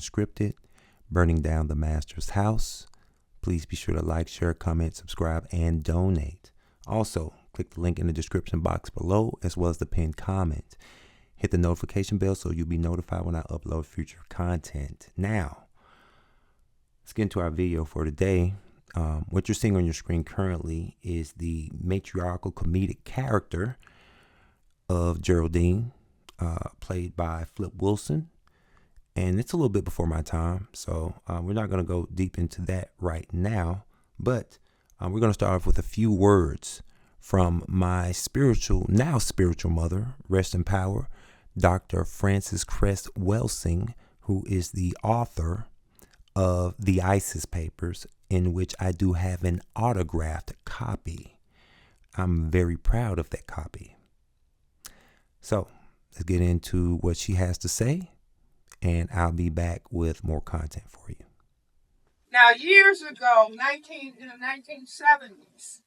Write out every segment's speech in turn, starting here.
Unscripted, Burning Down the Master's House. Please be sure to like, share, comment, subscribe, and donate. Also, click the link in the description box below as well as the pinned comment. Hit the notification bell so you'll be notified when I upload future content. Now, let's get into our video for today. What you're seeing on your screen currently is the matriarchal comedic character of Geraldine, played by Flip Wilson. And it's a little bit before my time, so we're not going to go deep into that right now. But we're going to start off with a few words from my now spiritual mother, rest in power, Dr. Frances Cress Welsing, who is the author of the ISIS Papers, in which I do have an autographed copy. I'm very proud of that copy. So let's get into what she has to say, and I'll be back with more content for you. Now, years ago, in the 1970s,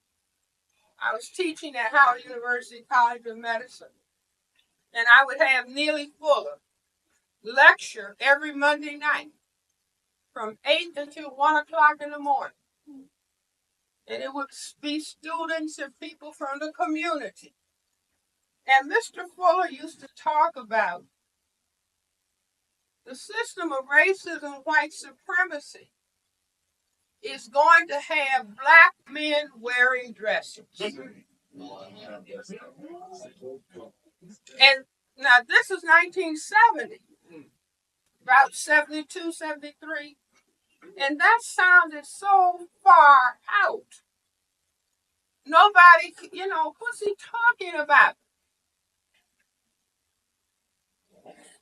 I was teaching at Howard University College of Medicine, and I would have Neely Fuller lecture every Monday night from 8 until 1 o'clock in the morning. And it would be students and people from the community. And Mr. Fuller used to talk about the system of racism, white supremacy, is going to have black men wearing dresses. And now this is 1970, about 72, 73. And that sounded so far out. Nobody, what's he talking about?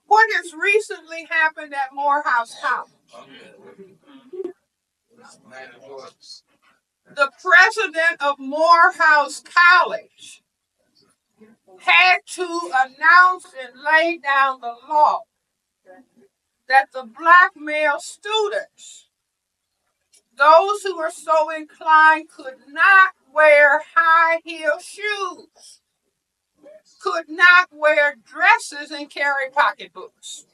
What has recently happened at Morehouse College? The president of Morehouse College had to announce and lay down the law that the black male students, those who were so inclined, could not wear high heel shoes, could not wear dresses, and carry pocketbooks.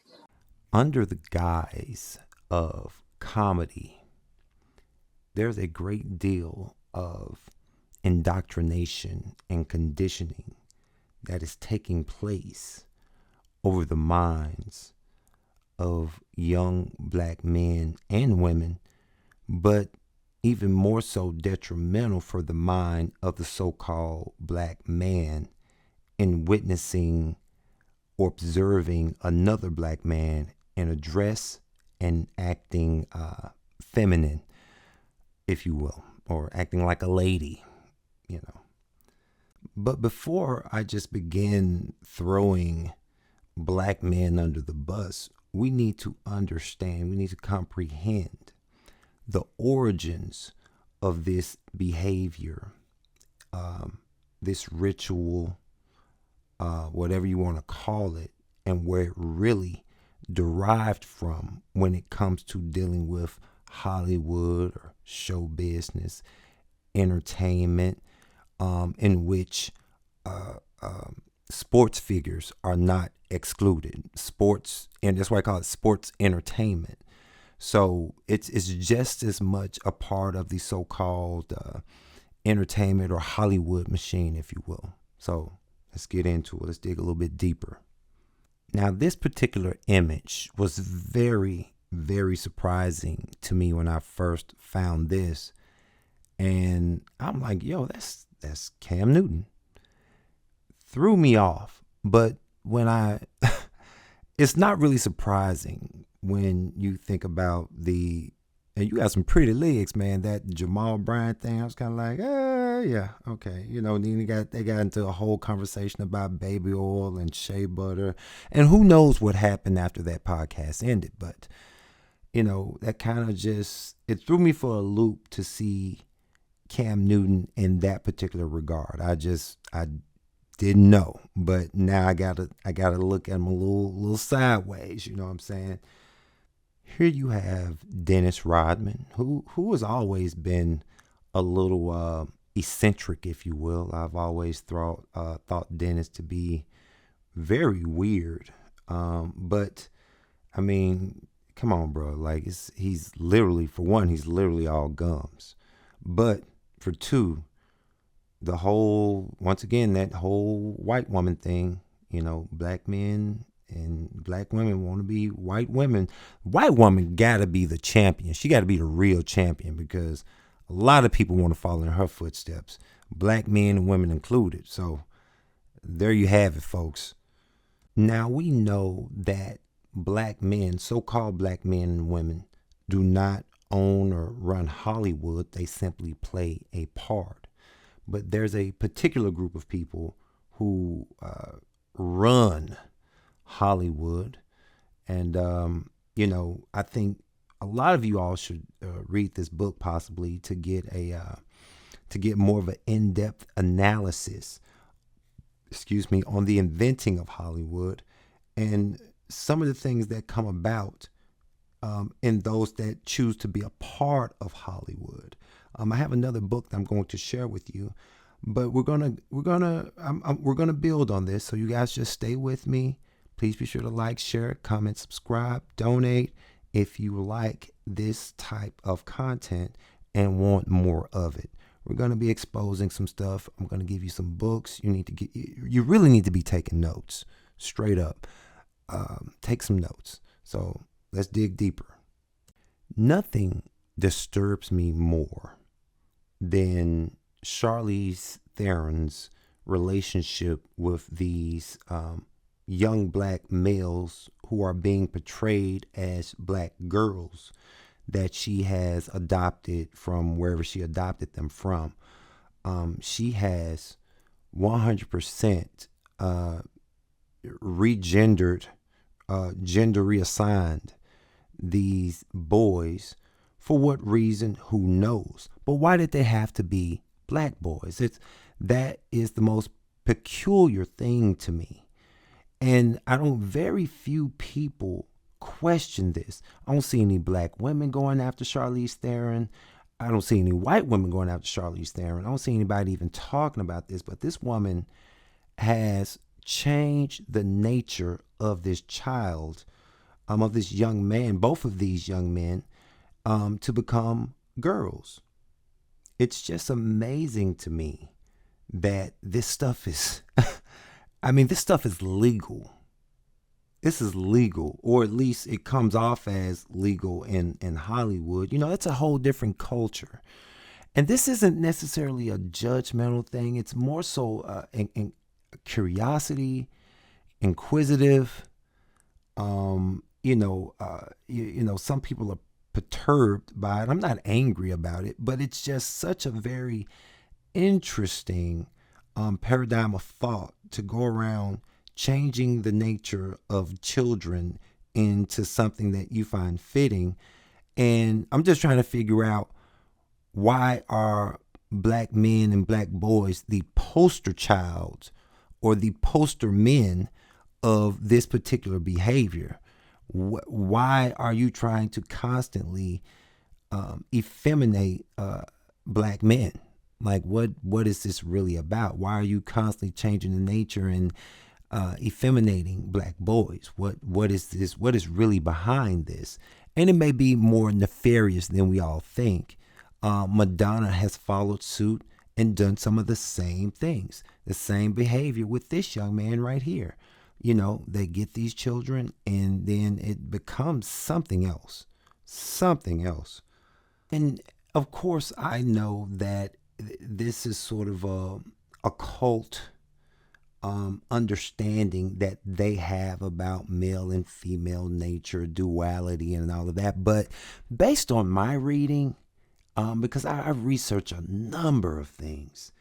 Under the guise of comedy, there's a great deal of indoctrination and conditioning that is taking place over the minds of young black men and women, but even more so detrimental for the mind of the so-called black man in witnessing or observing another black man in a dress and acting feminine, if you will, or acting like a lady, But before I just begin throwing black men under the bus, we need to understand, we need to comprehend the origins of this behavior, this ritual, whatever you want to call it, and where it really derived from when it comes to dealing with Hollywood or show business, entertainment, in which sports figures are not excluded. Sports, and that's why I call it sports entertainment. So it's just as much a part of the so-called entertainment or Hollywood machine, if you will. So let's get into it. Let's dig a little bit deeper. Now, this particular image was very, very surprising to me when I first found this. And I'm like, yo, that's Cam Newton. Threw me off. But when it's not really surprising when you think about and you got some pretty legs, man. That Jamal Bryant thing, I was kind of like, yeah, okay. Then they got into a whole conversation about baby oil and shea butter. And who knows what happened after that podcast ended. But, that kind of it threw me for a loop to see Cam Newton in that particular regard. I didn't know. But now I gotta look at him a little sideways, you know what I'm saying? Here you have Dennis Rodman, who has always been a little eccentric, if you will. I've always thought Dennis to be very weird. But I mean, come on, bro. Like he's literally, for one, he's literally all gums. But for two, the whole, once again, that whole white woman thing, black men and black women want to be white women. White woman gotta be the champion. She gotta be the real champion, because a lot of people want to follow in her footsteps, black men and women included. So there you have it, folks. Now we know that black men, so-called black men and women, do not own or run Hollywood. They simply play a part. But there's a particular group of people who run Hollywood. And, I think a lot of you all should read this book, possibly to get more of an in-depth analysis, on the inventing of Hollywood and some of the things that come about in those that choose to be a part of Hollywood. I have another book that I'm going to share with you, but we're gonna build on this. So you guys just stay with me. Please be sure to like, share, comment, subscribe, donate if you like this type of content and want more of it. We're going to be exposing some stuff. I'm going to give you some books. You really need to be taking notes, straight up. Take some notes. So let's dig deeper. Nothing disturbs me more than Charlize Theron's relationship with these young black males who are being portrayed as black girls that she has adopted from wherever she adopted them from. She has 100% regendered, gender reassigned these boys. For what reason? Who knows? But why did they have to be black boys? That is the most peculiar thing to me. And very few people question this. I don't see any black women going after Charlize Theron. I don't see any white women going after Charlize Theron. I don't see anybody even talking about this. But this woman has changed the nature of this child, of this young man, both of these young men, to become girls. It's just amazing to me that this stuff is, this stuff is legal. This is legal, or at least it comes off as legal in Hollywood. It's a whole different culture. And this isn't necessarily a judgmental thing. It's more so in curiosity, inquisitive. Some people are perturbed by it. I'm not angry about it, but it's just such a very interesting paradigm of thought to go around changing the nature of children into something that you find fitting. And I'm just trying to figure out, why are black men and black boys the poster child or the poster men of this particular behavior? Why are you trying to constantly effeminate black men? Like, what is this really about? Why are you constantly changing the nature and effeminating black boys? What is this? What is really behind this? And it may be more nefarious than we all think. Madonna has followed suit and done some of the same things, the same behavior with this young man right here. They get these children and then it becomes something else. And of course, I know that this is sort of a cult understanding that they have about male and female nature, duality, and all of that. But based on my reading, because I've researched a number of things,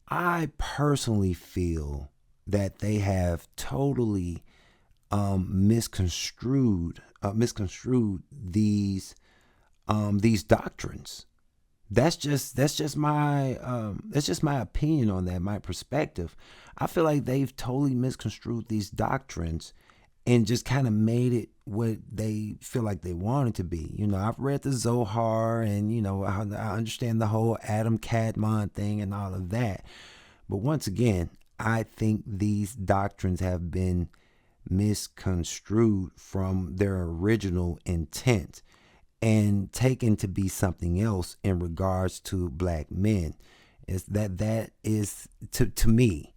I personally feel that they have totally misconstrued these doctrines. That's just my opinion on that, my perspective. I feel like they've totally misconstrued these doctrines and just kind of made it what they feel like they want it to be. I've read the Zohar, and I understand the whole Adam Kadmon thing and all of that. But once again, I think these doctrines have been misconstrued from their original intent and taken to be something else in regards to black men. Is that is to me,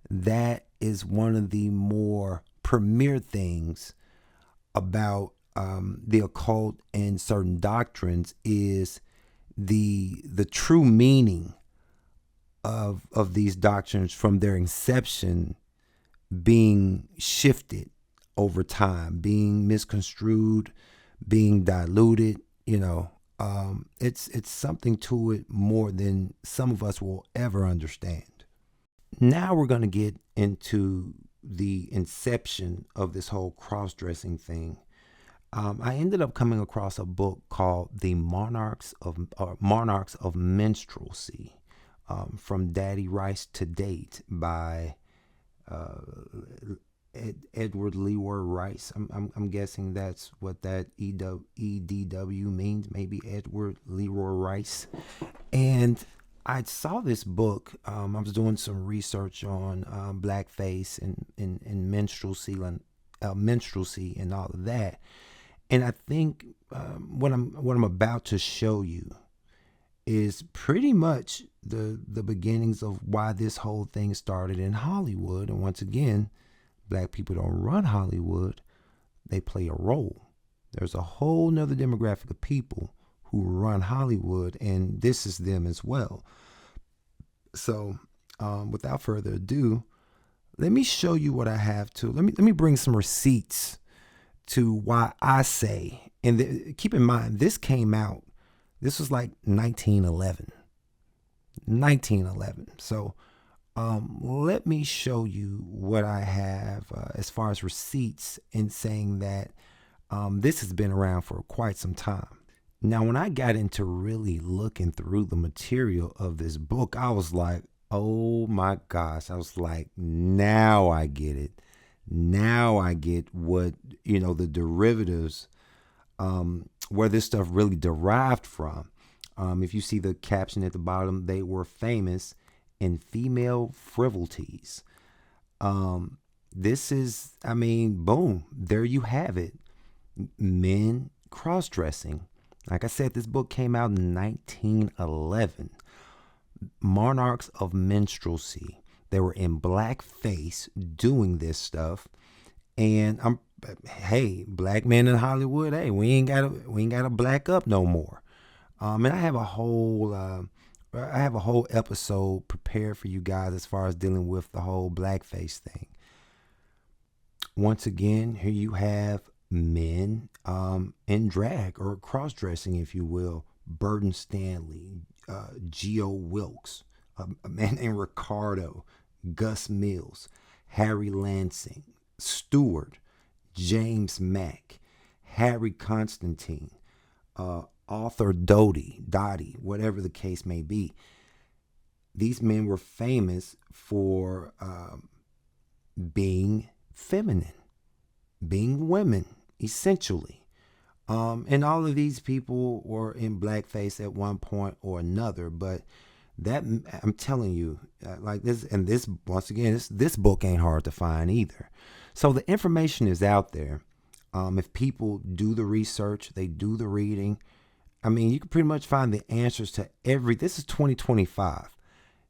that is one of the more premier things about the occult and certain doctrines, is the true meaning of these doctrines from their inception being shifted over time, being misconstrued, being diluted. It's something to it more than some of us will ever understand. Now we're going to get into the inception of this whole cross-dressing thing. I ended up coming across a book called "The Monarchs of Minstrelsy," from Daddy Rice to Date by Edward Leroy Rice. I'm guessing that's what that EDW means. Maybe Edward Leroy Rice. And I saw this book. I was doing some research on blackface and minstrelsy and all of that. And I think what I'm about to show you is pretty much the beginnings of why this whole thing started in Hollywood. And once again, black people don't run Hollywood; they play a role. There's a whole nother demographic of people who run Hollywood, and this is them as well. So, without further ado, let me show you what I have to. Let me bring some receipts to why I say, and keep in mind, this came out, this was like 1911. So let me show you what I have as far as receipts, in saying that this has been around for quite some time. Now, when I got into really looking through the material of this book, I was like, oh my gosh. I was like, now I get it. Now I get what, the derivatives, where this stuff really derived from. If you see the caption at the bottom, they were famous in female frivolities. This is, boom, there you have it. Men cross-dressing. Like I said, this book came out in 1911. Monarchs of Minstrelsy. They were in blackface doing this stuff. And black men in Hollywood, we ain't gotta black up no more. And I have a whole episode prepared for you guys as far as dealing with the whole blackface thing. Once again, here you have men in drag, or cross-dressing, if you will. Burton Stanley, Geo Wilkes, a man named Ricardo, Gus Mills, Harry Lansing, Stewart, James Mack, Harry Constantine, Arthur Dottie, whatever the case may be. These men were famous for being feminine, being women, essentially. And all of these people were in blackface at one point or another. But that, I'm telling you, like this, and this, once again, this book ain't hard to find either. So the information is out there. If people do the research, they do the reading, you can pretty much find the answers to this is 2025.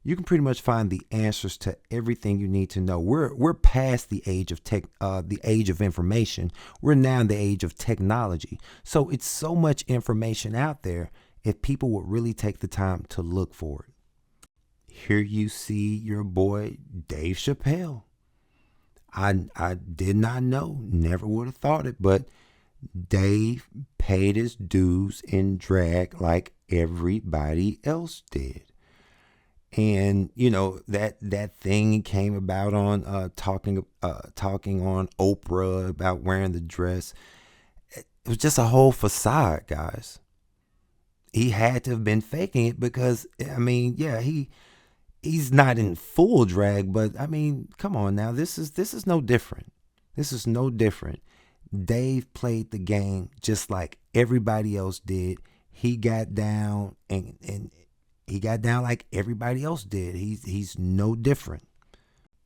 You can pretty much find the answers to everything you need to know. We're past the age of the age of information. We're now in the age of technology. So it's so much information out there if people would really take the time to look for it. Here you see your boy Dave Chappelle. I did not know, never would have thought it, but Dave paid his dues in drag like everybody else did. And that thing came about on talking on Oprah about wearing the dress. It was just a whole facade, guys. He had to have been faking it because he's not in full drag, but come on now, this is no different. This is no different. Dave played the game just like everybody else did. He got down and he got down like everybody else did. He's no different.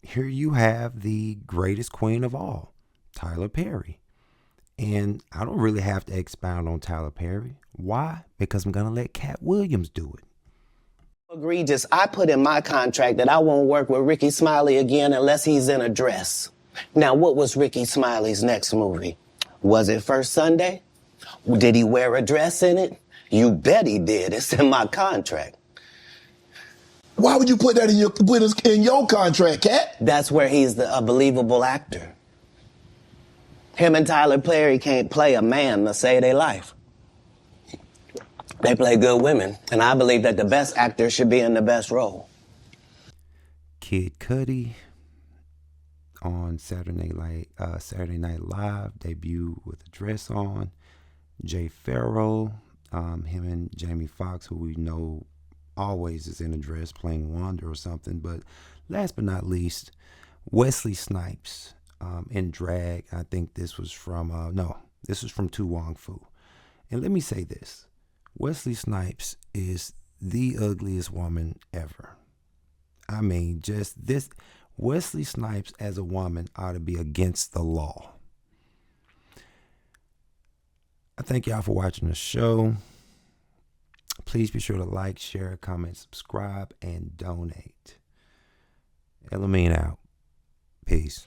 Here you have the greatest queen of all, Tyler Perry. And I don't really have to expound on Tyler Perry. Why? Because I'm going to let Cat Williams do it. Egregious. I put in my contract that I won't work with Ricky Smiley again unless he's in a dress. Now, what was Ricky Smiley's next movie? Was it First Sunday? Did he wear a dress in it? You bet he did. It's in my contract. Why would you put that in your contract, Cat? That's where he's a believable actor. Him and Tyler Perry can't play a man to save their life. They play good women, and I believe that the best actor should be in the best role. Kid Cudi on Saturday Night Live debuted with a dress on. Jay Farrell, him and Jamie Foxx, who we know always is in a dress playing Wanda or something. But last but not least, Wesley Snipes in drag. I think this was from this was from Tu Wong Fu. And let me say this. Wesley Snipes is the ugliest woman ever. I mean, just this. Wesley Snipes as a woman ought to be against the law. I thank y'all for watching the show. Please be sure to like, share, comment, subscribe, and donate. Elamine out. Peace.